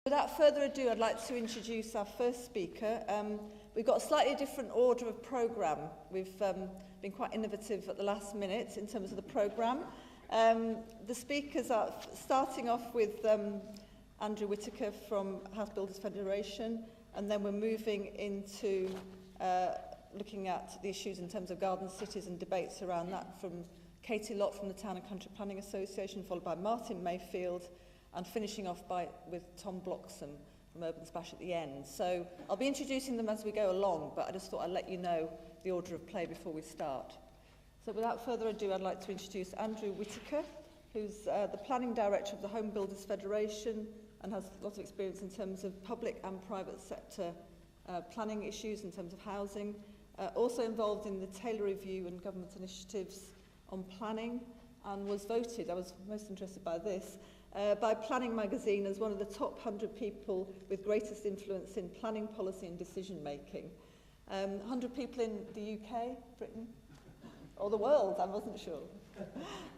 Without further ado, I'd like to introduce our first speaker. We've got a slightly different order of programme. We've been quite innovative at the last minute in terms of the programme. The speakers are starting off with Andrew Whitaker from House Builders Federation, and then we're moving into looking at the issues in terms of garden cities and debates around that from Katie Lott from the Town and Country Planning Association, followed by Martin Mayfield, and finishing off with Tom Bloxham from Urban Splash at the end. So I'll be introducing them as we go along, but I just thought I'd let you know the order of play before we start. So without further ado, I'd like to introduce Andrew Whitaker, who's the Planning Director of the Home Builders Federation and has lots of experience in terms of public and private sector planning issues in terms of housing. Also involved in the Taylor Review and government initiatives on planning, and was voted, I was most interested by this, by Planning Magazine as one of the top 100 people with greatest influence in planning policy and decision making. 100 people in the UK, Britain, or the world, I wasn't sure.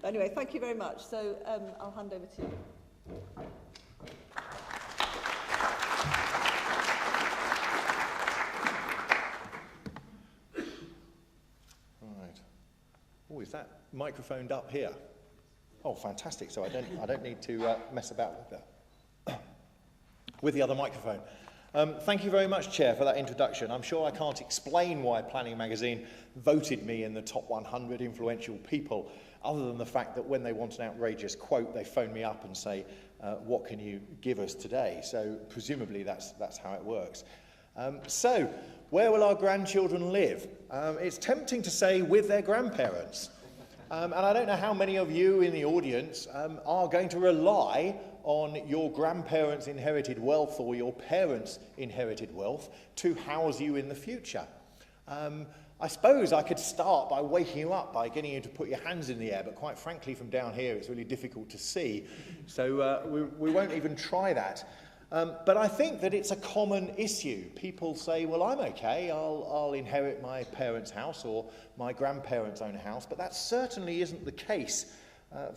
But anyway, thank you very much. So I'll hand over to you. Right. Oh, is that microphoned up here? Oh, fantastic. So I don't need to mess about with the other microphone. Thank you very much, Chair, for that introduction. I'm sure I can't explain why Planning Magazine voted me in the top 100 influential people, other than the fact that when they want an outrageous quote, they phone me up and say, what can you give us today? So presumably that's how it works. So where will our grandchildren live? It's tempting to say with their grandparents. And I don't know how many of you in the audience are going to rely on your grandparents' inherited wealth or your parents' inherited wealth to house you in the future. I suppose I could start by waking you up by getting you to put your hands in the air, but quite frankly from down here it's really difficult to see, so we won't even try that. But I think that it's a common issue. People say, well, I'm okay, I'll inherit my parents' house or my grandparents' own house, but that certainly isn't the case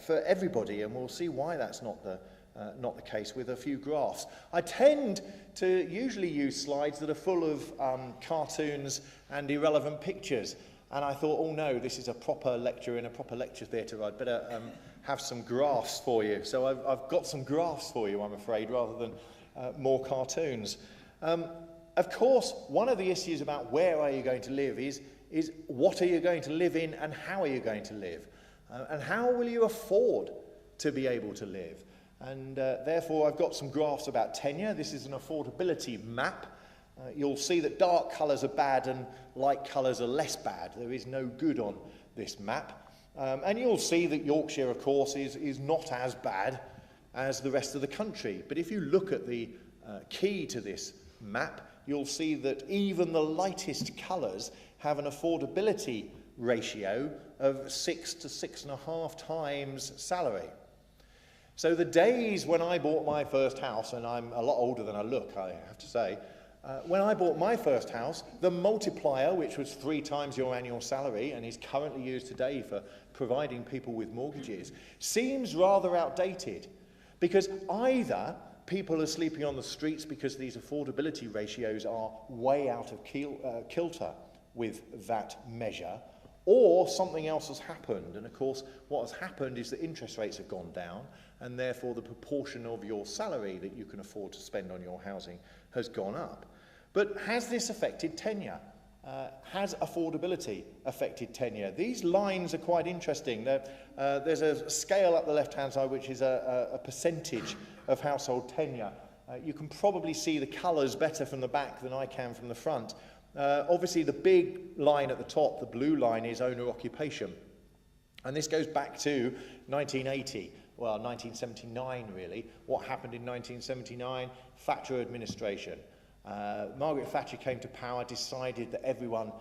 for everybody, and we'll see why that's not the case with a few graphs. I tend to usually use slides that are full of cartoons and irrelevant pictures, and I thought, oh no, this is a proper lecture in a proper lecture theatre, I'd better have some graphs for you. So I've got some graphs for you, I'm afraid, rather than more cartoons. Of course, one of the issues about where are you going to live is what are you going to live in and how are you going to live? And how will you afford to be able to live? And therefore, I've got some graphs about tenure. This is an affordability map. You'll see that dark colours are bad and light colours are less bad. There is no good on this map. And you'll see that Yorkshire, of course, is not as bad as the rest of the country. But if you look at the key to this map, you'll see that even the lightest colours have an affordability ratio of 6 to 6.5 times salary. So the days when I bought my first house, and I'm a lot older than I look, I have to say, when I bought my first house, the multiplier, which was 3 times your annual salary and is currently used today for providing people with mortgages, seems rather outdated. Because either people are sleeping on the streets because these affordability ratios are way out of kilter with that measure, or something else has happened. And of course, what has happened is that interest rates have gone down, and therefore the proportion of your salary that you can afford to spend on your housing has gone up. But has this affected tenure? Has affordability affected tenure? These lines are quite interesting. There's a scale up the left-hand side which is a percentage of household tenure. You can probably see the colours better from the back than I can from the front. Obviously, the big line at the top, the blue line, is owner occupation. And this goes back to 1980, well, 1979 really. What happened in 1979? Thatcher administration. Margaret Thatcher came to power, decided that everyone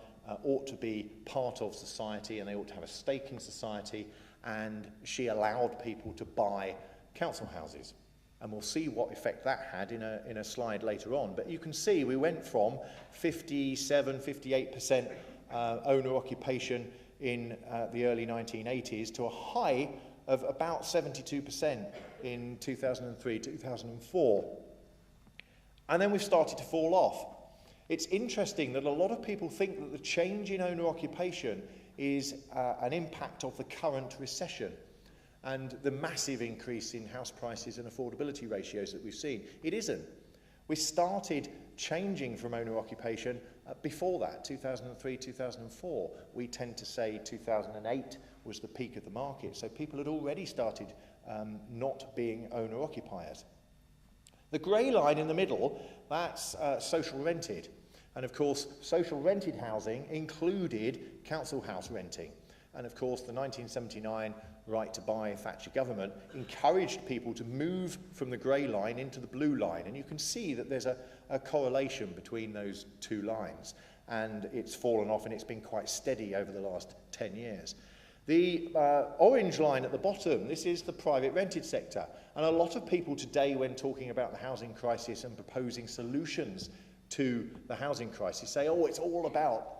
ought to be part of society and they ought to have a stake in society, and she allowed people to buy council houses. And we'll see what effect that had in a slide later on. But you can see we went from 57, 58% owner occupation in the early 1980s to a high of about 72% in 2003, 2004. And then we've started to fall off. It's interesting that a lot of people think that the change in owner occupation is an impact of the current recession and the massive increase in house prices and affordability ratios that we've seen. It isn't. We started changing from owner occupation before that, 2003, 2004. We tend to say 2008 was the peak of the market, so people had already started not being owner occupiers. The grey line in the middle, that's social rented. And of course, social rented housing included council house renting. And of course, the 1979 right to buy Thatcher government encouraged people to move from the grey line into the blue line. And you can see that there's a correlation between those two lines. And it's fallen off and it's been quite steady over the last 10 years. The orange line at the bottom, this is the private rented sector. And a lot of people today, when talking about the housing crisis and proposing solutions to the housing crisis, say, oh, it's all about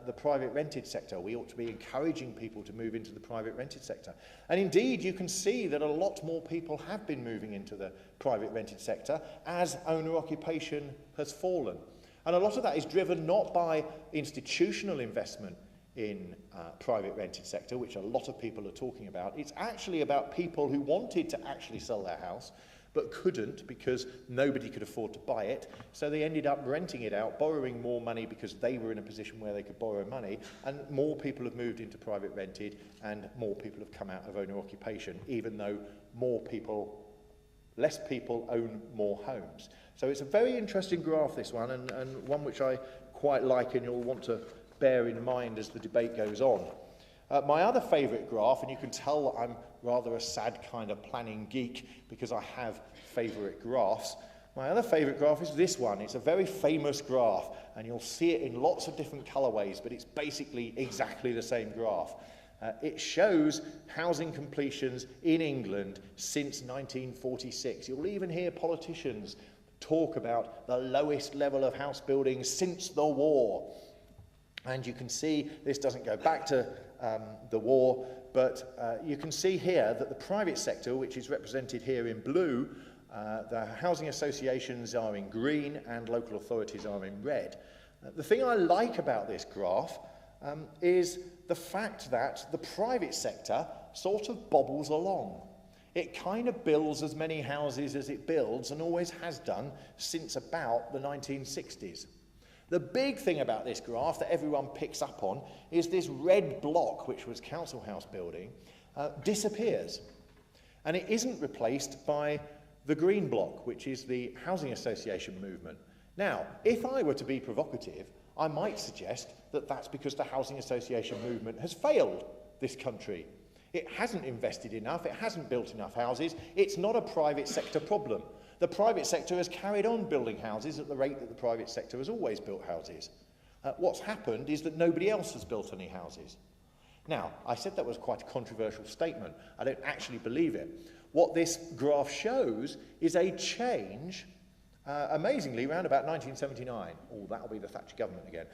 the private rented sector. We ought to be encouraging people to move into the private rented sector. And indeed, you can see that a lot more people have been moving into the private rented sector as owner occupation has fallen. And a lot of that is driven not by institutional investment in private rented sector, which a lot of people are talking about. It's actually about people who wanted to actually sell their house, but couldn't because nobody could afford to buy it. So they ended up renting it out, borrowing more money because they were in a position where they could borrow money, and more people have moved into private rented and more people have come out of owner occupation, even though less people own more homes. So it's a very interesting graph, this one, and one which I quite like and you'll want to bear in mind as the debate goes on. My other favourite graph, and you can tell that I'm rather a sad kind of planning geek because I have favourite graphs. My other favourite graph is this one. It's a very famous graph, and you'll see it in lots of different colourways, but it's basically exactly the same graph. It shows housing completions in England since 1946. You'll even hear politicians talk about the lowest level of house building since the war. And you can see this doesn't go back to the war, but you can see here that the private sector, which is represented here in blue, the housing associations are in green and local authorities are in red. The thing I like about this graph is the fact that the private sector sort of bobbles along. It kind of builds as many houses as it builds and always has done since about the 1960s. The big thing about this graph that everyone picks up on is this red block, which was council house building, disappears. And it isn't replaced by the green block, which is the housing association movement. Now, if I were to be provocative, I might suggest that that's because the housing association movement has failed this country. It hasn't invested enough, it hasn't built enough houses, it's not a private sector problem. The private sector has carried on building houses at the rate that the private sector has always built houses. What's happened is that nobody else has built any houses. Now, I said that was quite a controversial statement. I don't actually believe it. What this graph shows is a change, amazingly, around about 1979. Oh, that'll be the Thatcher government again.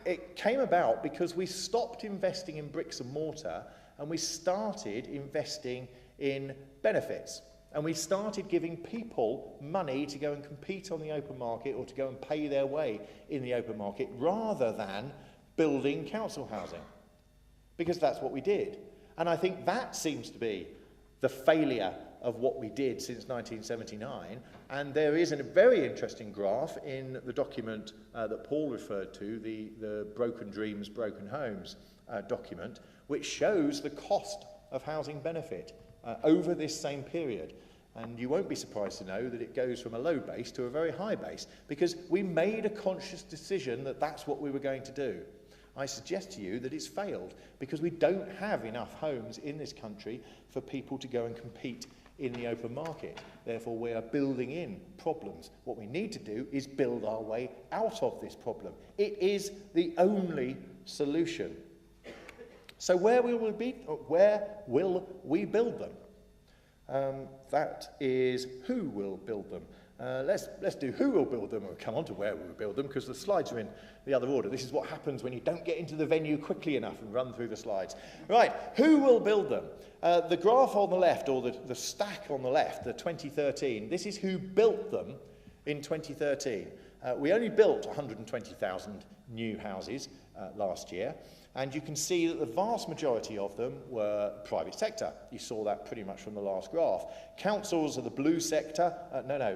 It came about because we stopped investing in bricks and mortar and we started investing in benefits. And we started giving people money to go and compete on the open market or to go and pay their way in the open market rather than building council housing. Because that's what we did. And I think that seems to be the failure of what we did since 1979. And there is a very interesting graph in the document that Paul referred to, the Broken Dreams, Broken Homes document, which shows the cost of housing benefit over this same period. And you won't be surprised to know that it goes from a low base to a very high base because we made a conscious decision that that's what we were going to do. I suggest to you that it's failed because we don't have enough homes in this country for people to go and compete in the open market. Therefore, we are building in problems. What we need to do is build our way out of this problem. It is the only solution. So where will we build them? That is who will build them. Let's do who will build them, or come on to where we will build them, because the slides are in the other order. This is what happens when you don't get into the venue quickly enough and run through the slides. Right, who will build them? The graph on the left, or the stack on the left, the 2013, this is who built them in 2013. We only built 120,000 new houses last year, and you can see that the vast majority of them were private sector. You saw that pretty much from the last graph. Councils are the blue sector.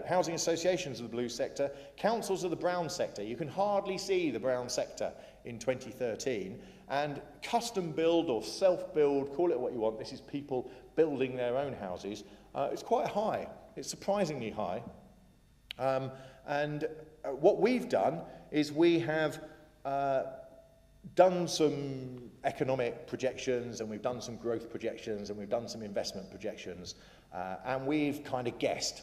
Housing associations are the blue sector. Councils are the brown sector. You can hardly see the brown sector in 2013. And custom build or self-build, call it what you want, this is people building their own houses, it's quite high. It's surprisingly high. What we've done is we have done some economic projections, and we've done some growth projections, and we've done some investment projections, and we've kind of guessed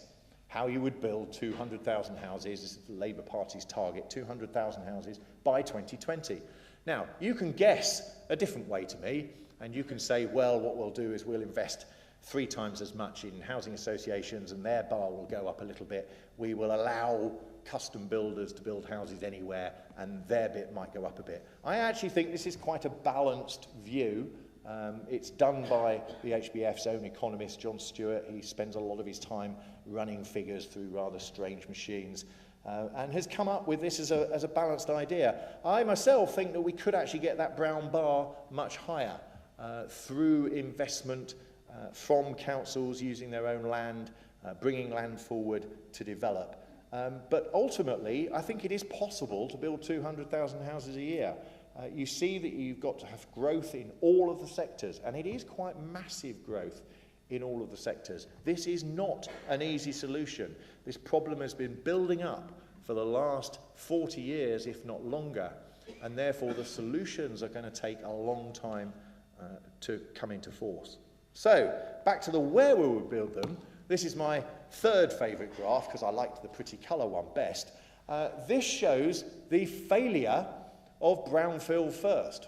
how you would build 200,000 houses. This is the Labour Party's target, 200,000 houses by 2020. Now, you can guess a different way to me, and you can say, well, what we'll do is we'll invest 3 times as much in housing associations, and their bar will go up a little bit. We will allow custom builders to build houses anywhere, and their bit might go up a bit. I actually think this is quite a balanced view. It's done by the HBF's own economist, John Stewart. He spends a lot of his time running figures through rather strange machines, and has come up with this as a balanced idea. I myself think that we could actually get that brown bar much higher through investment from councils using their own land, bringing land forward to develop. But ultimately, I think it is possible to build 200,000 houses a year. You see that you've got to have growth in all of the sectors, and it is quite massive growth in all of the sectors. This is not an easy solution. This problem has been building up for the last 40 years, if not longer, and therefore the solutions are going to take a long time to come into force. So, back to the where we would build them. This is my third favourite graph, because I liked the pretty colour one best. This shows the failure of brownfield first.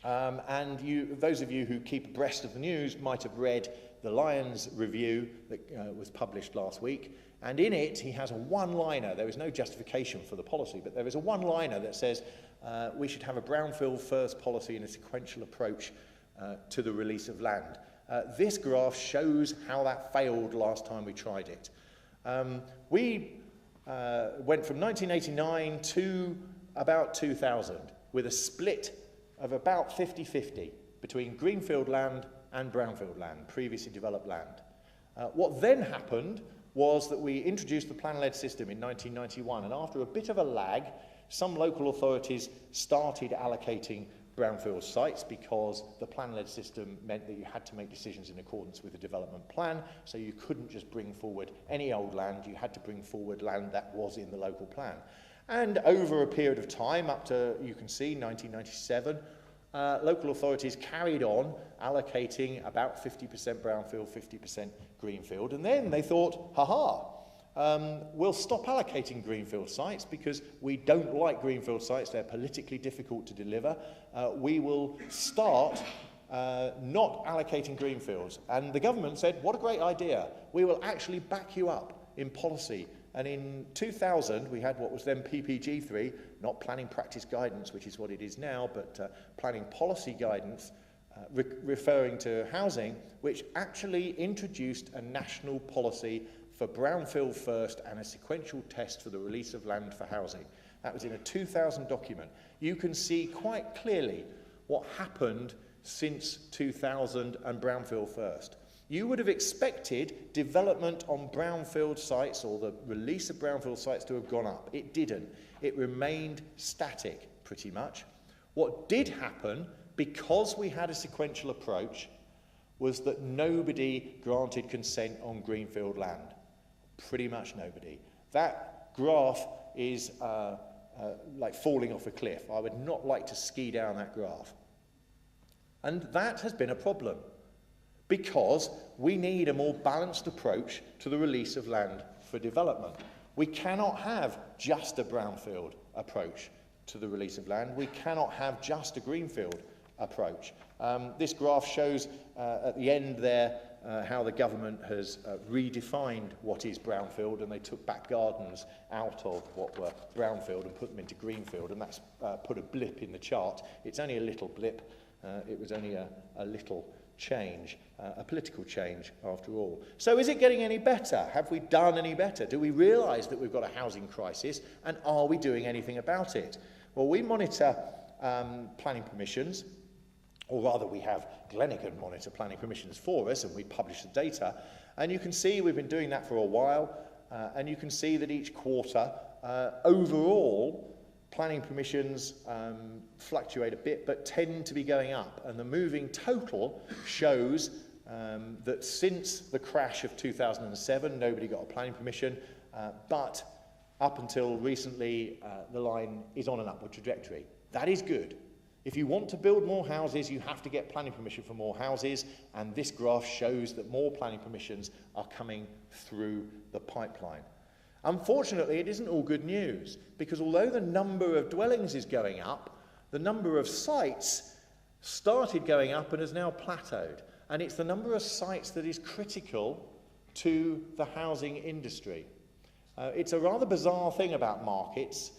Those of you who keep abreast of the news might have read the Lyons review that was published last week, and in it he has a one-liner. There is no justification for the policy, but there is a one-liner that says we should have a brownfield first policy and a sequential approach to the release of land. This graph shows how that failed last time we tried it. We went from 1989 to about 2000 with a split of about 50-50 between greenfield land and brownfield land, previously developed land. What then happened was that we introduced the plan-led system in 1991, and after a bit of a lag, some local authorities started allocating brownfield sites because the plan-led system meant that you had to make decisions in accordance with the development plan, so you couldn't just bring forward any old land, you had to bring forward land that was in the local plan. And over a period of time, up to, you can see, 1997, local authorities carried on allocating about 50% brownfield, 50% greenfield, and then they thought, we'll stop allocating greenfield sites because we don't like greenfield sites, they're politically difficult to deliver. We will start not allocating greenfields. And the government said, what a great idea. We will actually back you up in policy. And in 2000, we had what was then PPG3, not planning practice guidance, which is what it is now, but planning policy guidance, referring to housing, which actually introduced a national policy for brownfield first and a sequential test for the release of land for housing. That was in a 2000 document. You can see quite clearly what happened since 2000 and brownfield first. You would have expected development on brownfield sites or the release of brownfield sites to have gone up. It didn't. It remained static, pretty much. What did happen, because we had a sequential approach, was that nobody granted consent on greenfield land. Pretty much nobody. That graph is like falling off a cliff. I would not like to ski down that graph. And that has been a problem, because we need a more balanced approach to the release of land for development. We cannot have just a brownfield approach to the release of land. We cannot have just a greenfield approach. This graph shows at the end there how the government has redefined what is brownfield, and they took back gardens out of what were brownfield and put them into greenfield, and that's put a blip in the chart. It's only a little blip. It was only a little change, a political change after all. So is it getting any better? Have we done any better? Do we realise that we've got a housing crisis, and are we doing anything about it? Well, we monitor planning permissions, or rather we have Glenigan monitor planning permissions for us, and we publish the data, and you can see we've been doing that for a while, and you can see that each quarter, overall, planning permissions fluctuate a bit, but tend to be going up, and the moving total shows that since the crash of 2007, nobody got a planning permission, but up until recently, the line is on an upward trajectory. That is good. If you want to build more houses, you have to get planning permission for more houses, and this graph shows that more planning permissions are coming through the pipeline. Unfortunately, it isn't all good news, because although the number of dwellings is going up, the number of sites started going up and has now plateaued. And it's the number of sites that is critical to the housing industry. It's a rather bizarre thing about markets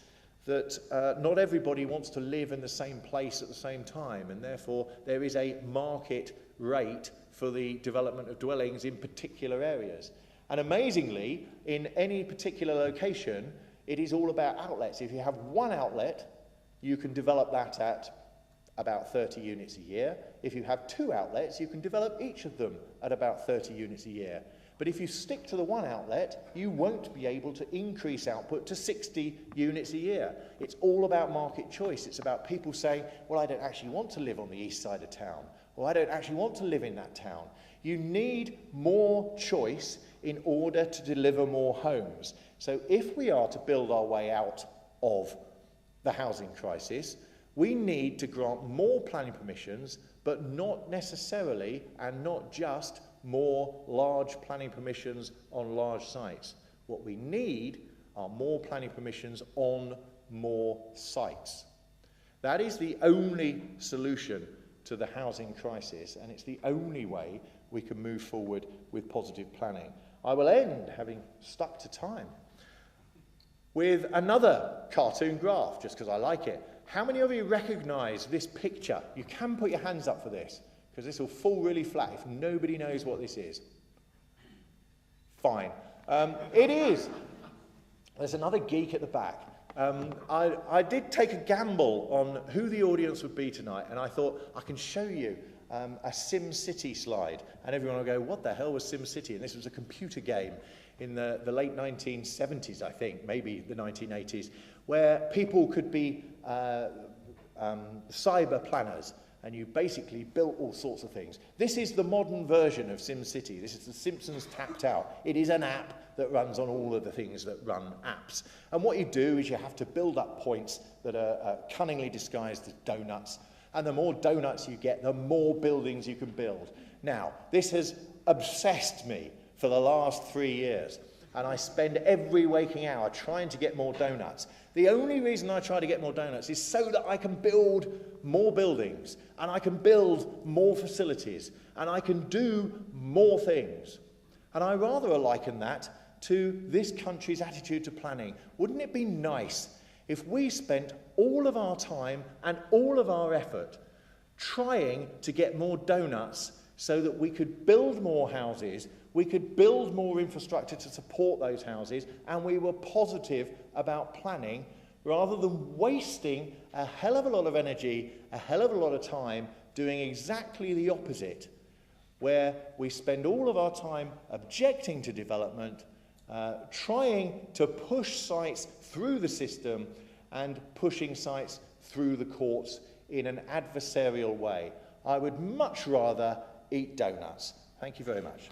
that not everybody wants to live in the same place at the same time, and therefore there is a market rate for the development of dwellings in particular areas. And amazingly, in any particular location, it is all about outlets. If you have one outlet, you can develop that at about 30 units a year. If you have two outlets, you can develop each of them at about 30 units a year. But if you stick to the one outlet, you won't be able to increase output to 60 units a year. It's all about market choice. It's about people saying, well, I don't actually want to live on the east side of town, or I don't actually want to live in that town. You need more choice in order to deliver more homes. So if we are to build our way out of the housing crisis, we need to grant more planning permissions, but not necessarily and not just more large planning permissions on large sites. What we need are more planning permissions on more sites. That is the only solution to the housing crisis, and it's the only way we can move forward with positive planning. I will end, having stuck to time, with another cartoon graph, just because I like it. How many of you recognise this picture? You can put your hands up for this, because this will fall really flat if nobody knows what this is. Fine. It is. There's another geek at the back. I did take a gamble on who the audience would be tonight, and I thought I can show you a Sim City slide, and everyone will go, what the hell was Sim City? And this was a computer game in the late 1970s, I think, maybe the 1980s, where people could be cyber planners, and you basically built all sorts of things. This is the modern version of SimCity. This is the Simpsons tapped out. It is an app that runs on all of the things that run apps. And what you do is you have to build up points that are cunningly disguised as donuts. And the more donuts you get, the more buildings you can build. Now, this has obsessed me for the last 3 years. And I spend every waking hour trying to get more donuts. The only reason I try to get more donuts is so that I can build more buildings, and I can build more facilities, and I can do more things. And I rather liken that to this country's attitude to planning. Wouldn't it be nice if we spent all of our time and all of our effort trying to get more donuts so that we could build more houses, we could build more infrastructure to support those houses, and we were positive about planning, rather than wasting a hell of a lot of energy, a hell of a lot of time doing exactly the opposite, where we spend all of our time objecting to development, trying to push sites through the system and pushing sites through the courts in an adversarial way. I would much rather eat donuts. Thank you very much.